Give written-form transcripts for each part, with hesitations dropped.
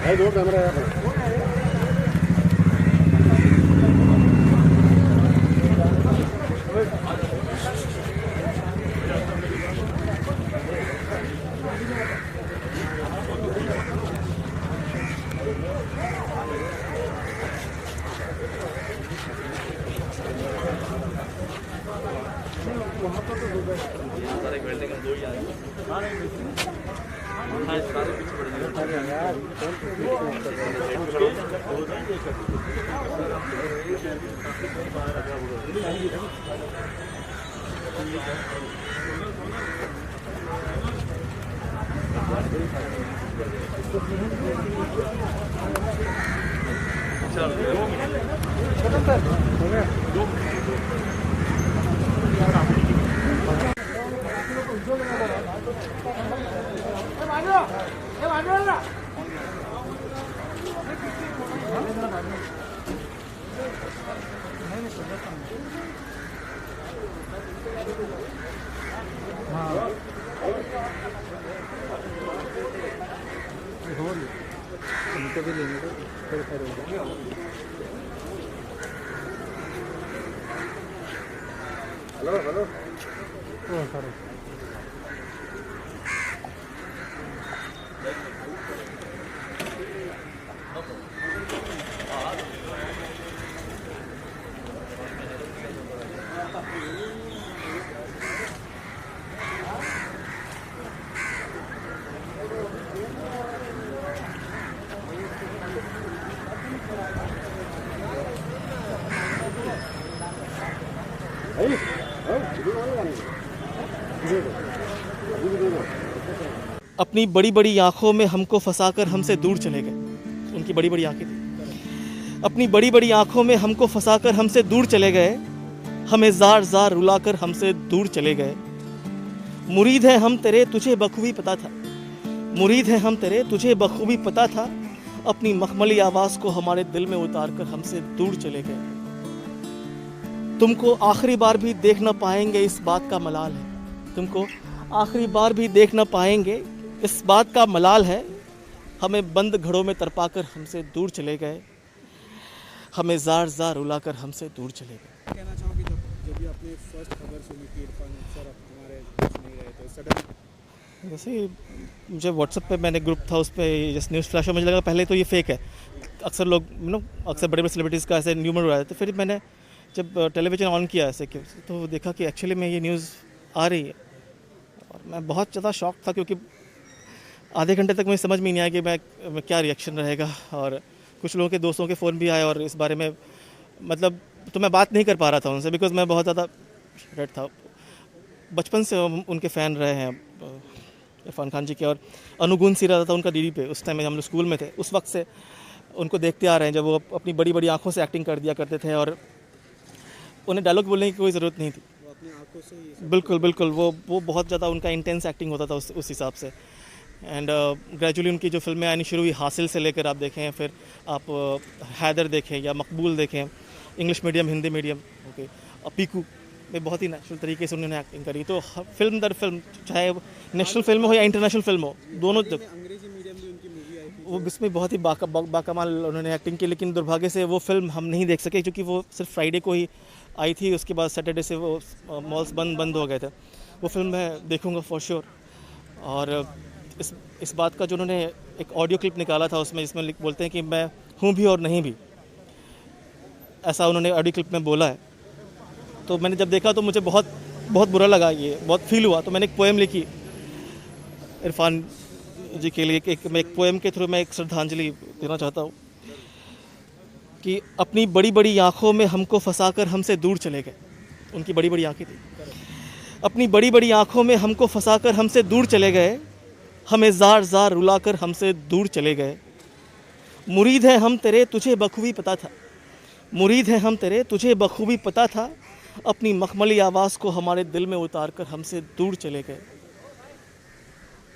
Hello अपनी बड़ी बड़ी आंखों में हमको फंसाकर हमसे दूर चले गए। उनकी बड़ी बड़ी आंखें थी। अपनी बड़ी बड़ी आंखों में हमको फंसाकर हमसे दूर चले गए, हमें जार जार रुलाकर हमसे दूर चले गए। मुरीद है हम तेरे तुझे बखूबी पता था, मुरीद है हम तेरे तुझे बखूबी पता था, अपनी मखमली आवाज़ को हमारे दिल में उतार कर हमसे दूर चले गए। तुमको आखिरी बार भी देख न पाएंगे इस बात का मलाल है, तुमको आखिरी बार भी देख न पाएंगे इस बात का मलाल है, हमें बंद घड़ों में तरपाकर हमसे दूर चले गए, हमें जार जार रुलाकर हमसे दूर चले गए। कहना चाहोगे जब भी आपने फर्स्ट खबर सुनी कि इरफान सर अब हमारे बीच नहीं रहे तो सडन जैसे मुझे व्हाट्सएप पे मैंने ग्रुप था, उस पर जैसे न्यूज़ फ्लैश, मुझे लगा पहले तो ये फेक है। अक्सर लोग अक्सर बड़े बड़े सेलिब्रिटीज़ का ऐसे न्यूमर उड़ाए थे। फिर मैंने जब टेलीविज़न ऑन किया ऐसे तो देखा कि एक्चुअली में ये न्यूज़ आ रही है, और मैं बहुत ज़्यादा शॉक था, क्योंकि आधे घंटे तक मुझे समझ में नहीं आया कि मैं क्या रिएक्शन रहेगा। और कुछ लोगों के दोस्तों के फ़ोन भी आए और इस बारे में मतलब तो मैं बात नहीं कर पा रहा था उनसे, बिकॉज़ मैं बहुत ज़्यादा रेड था। बचपन से उनके फ़ैन रहे हैं इरफान खान जी के, और अनुगुण सी रहा था उनका डीडी पे। उस टाइम में हम लोग स्कूल में थे, उस वक्त से उनको देखते आ रहे हैं जब वो अपनी बड़ी बड़ी आँखों से एक्टिंग कर दिया करते थे, और उन्हें डायलॉग बोलने की कोई ज़रूरत नहीं थी। वो अपनी आंखों से ही बिल्कुल बिल्कुल, वो बहुत ज़्यादा उनका इंटेंस एक्टिंग होता था उस हिसाब से। एंड ग्रेजुअली उनकी जो फिल्में आनी शुरू हुई, हासिल से लेकर आप देखें, फिर आप हैदर देखें या मकबूल देखें, English medium Hindi medium, okay, Piku में बहुत ही नेचुरल तरीके से उन्होंने एक्टिंग करी। तो फिल्म दर फिल्म, चाहे नेशनल फिल्म हो या इंटरनेशनल फिल्म हो, दोनों अंग्रेजी मीडियम भी उनकी मूवी आई थी, वो इसमें बहुत ही बाकमाल उन्होंने एक्टिंग की। लेकिन दुर्भाग्य से वो फिल्म हम नहीं देख सके, क्योंकि वो सिर्फ फ्राइडे को ही आई थी, उसके बाद सैटरडे से वो मॉल्स बंद हो गए थे। वो फिल्म मैं देखूंगा फॉर श्योर। और इस बात का जो उन्होंने एक ऑडियो क्लिप निकाला था उसमें, जिसमें बोलते हैं कि मैं हूँ भी और नहीं भी, ऐसा उन्होंने ऑडियो क्लिप में बोला है। तो मैंने जब देखा तो मुझे बहुत बहुत बुरा लगा, ये बहुत फील हुआ। तो मैंने एक पोएम लिखी इरफान जी के लिए। मैं एक पोएम के थ्रू मैं एक श्रद्धांजलि देना चाहता हूँ कि अपनी बड़ी बड़ी आँखों में हमको फंसाकर हमसे दूर चले गए। उनकी बड़ी बड़ी आँखें थी। अपनी बड़ी बड़ी आँखों में हमको फंसाकर हमसे दूर चले गए, हमें जार जार रुलाकर हमसे दूर चले गए। मुरीद है हम तेरे तुझे बखूबी पता था, मुरीद है हम तेरे तुझे बखूबी पता था, अपनी मखमली आवाज़ को हमारे दिल में उतार कर हमसे दूर चले गए।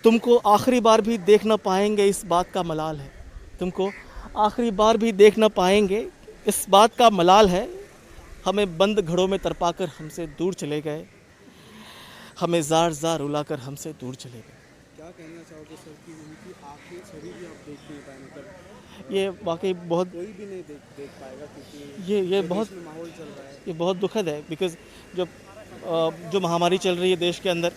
तुमको आखिरी बार भी देख न पाएंगे इस बात का मलाल है, तुमको आखिरी बार भी देख न पाएंगे इस बात का मलाल है, हमें बंद घड़ों में तरपाकर हमसे दूर चले गए, हमें जार जार रुलाकर हमसे दूर चले गए। क्या क्या कहना चाहोगे सर कि उनकी आखिरी छवि भी आप देख नहीं पाए, मतलब ये वाकई बहुत कोई भी नहीं देख पाएगा, क्योंकि ये जो बहुत देश में माहौल चल रहा है। ये बहुत दुखद है बिकॉज़ जो महामारी चल रही है देश के अंदर,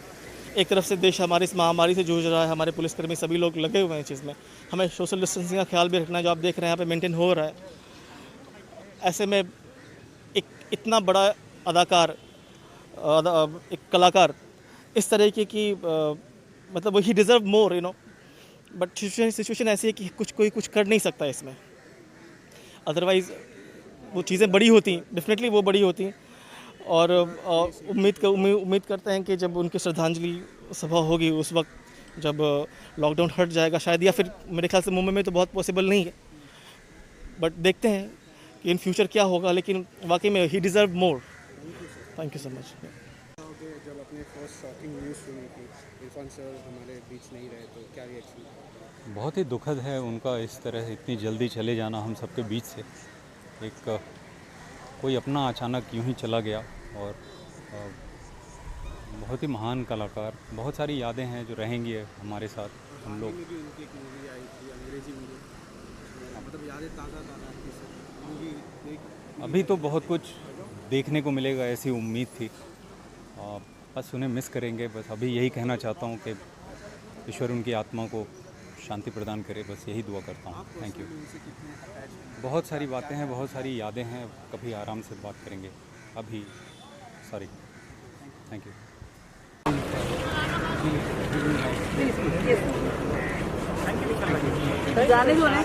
एक तरफ से देश हमारी इस महामारी से जूझ रहा है, हमारे पुलिसकर्मी सभी लोग लगे हुए हैं इस चीज़ में, हमें सोशल डिस्टेंसिंग का ख्याल भी रखना है, जो आप देख रहे हैं यहाँ पे मेंटेन हो रहा है। ऐसे में एक इतना बड़ा अदाकार एक कलाकार इस तरीके की मतलब he deserve more, you know, but situation ऐसी है कि कोई कुछ कर नहीं सकता इसमें। अदरवाइज़ वो चीज़ें बड़ी होती, डेफिनेटली वो बड़ी होती। और उम्मीद करते हैं कि जब उनकी श्रद्धांजलि सभा होगी उस वक्त जब लॉकडाउन हट जाएगा शायद, या फिर मेरे ख्याल से मुंबई में तो बहुत पॉसिबल नहीं है, बट देखते हैं कि इन फ्यूचर क्या होगा, लेकिन वाकई में he deserve more. Thank you so much. जब अपने फर्स्ट शॉकिंग न्यूज़ सुनी कि इरफान सर हमारे बीच नहीं रहे, तो क्या रिएक्शन? बहुत ही दुखद है उनका इस तरह इतनी जल्दी चले जाना हम सबके बीच से। एक कोई अपना अचानक यूं ही चला गया, और बहुत ही महान कलाकार, बहुत सारी यादें हैं जो रहेंगी हमारे साथ हम लोग। में भी उनकी एक मूवी आई थी, अंग्रेजी मूवी, मतलब यादें ताज़ा थी सर, मूवी देख। अभी तो बहुत कुछ देखने को मिलेगा ऐसी उम्मीद थी, बस उन्हें मिस करेंगे। बस अभी यही कहना चाहता हूँ कि ईश्वर उनकी आत्मा को शांति प्रदान करे, बस यही दुआ करता हूँ। Thank you. बहुत सारी बातें हैं, बहुत सारी यादें हैं, कभी आराम से बात करेंगे। अभी सॉरी, थैंक यू। जाने दो ना।